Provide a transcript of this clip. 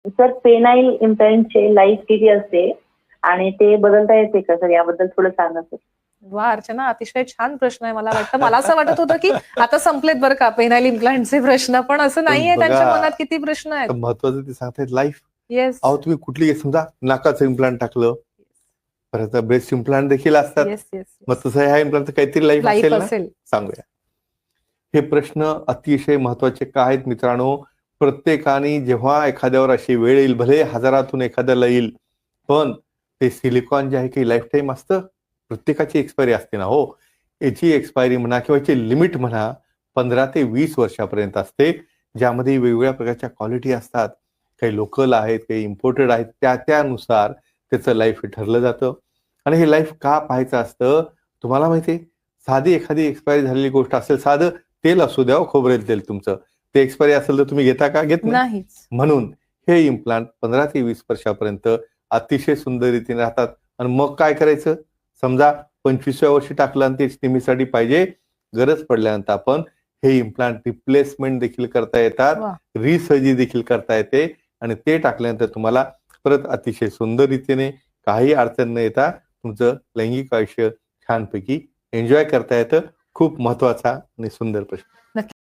Sir penile इम्प्लांटचे life किती असते आणि ते बदलता येते का सर? याबद्दल थोडं सांगा सर. वा अर्चना, अतिशय छान प्रश्न आहे. मला वाटतं, मला असं वाटत होतं की आता संपलेत बरं का पेनाइल इम्प्लांटचे प्रश्न, पण असं नाहीये. त्यांच्या मनात किती प्रश्न आहेत. महत्वाचं ते सांगतायत लाईफ. येस. अहो तुम्ही कुठली समजा नाकाचं इम्प्लांट टाकलं, परत ब्रेस्ट इम्प्लांट देखील असतात. Yes yes. मग तसं ह्या इम्प्लांटचं काहीतरी लाईफ असेल ना? सांगूया. हे प्रश्न अतिशय महत्वाचे का आहेत मित्रांनो? प्रत्येकाने जेव्हा एखाद्यावर अशी वेळ येईल, भले हजारातून एखाद्याला येईल, पण ते सिलिकॉन जे आहे की लाईफ टाईम असतं. प्रत्येकाची एक्सपायरी असते ना हो. याची एक्सपायरी म्हणा किंवा याची लिमिट म्हणा 15 ते 20 वर्षापर्यंत असते, ज्यामध्ये वेगवेगळ्या प्रकारच्या क्वालिटी असतात. काही लोकल आहेत, काही इम्पोर्टेड आहेत. त्यानुसार त्याचं लाईफ ठरलं जातं. आणि हे लाईफ का पाहायचं असतं? तुम्हाला माहिती आहे, साधी एखादी एक्सपायरी झालेली गोष्ट असेल, साधं तेल असू द्या, खोबरेल तेल तुमचं, ते एक्सपायरी असेल तर तुम्ही घेता का? घेत नाही. म्हणून हे इम्प्लांट 15 ते 20 वर्षापर्यंत अतिशय सुंदर रीतीने राहतात. आणि मग काय करायचं? समजा 25व्या वर्षी टाकलं आणि ते नेहमीसाठी पाहिजे, गरज पडल्यानंतर आपण हे इम्प्लांट रिप्लेसमेंट देखील करता येतात, रिसर्जरी देखील करता येते. आणि ते टाकल्यानंतर तुम्हाला परत अतिशय सुंदर रीतीने काही अडचण न येता तुमचं लैंगिक आयुष्य छानपैकी एन्जॉय करता येतं. खूप महत्वाचा आणि सुंदर प्रश्न.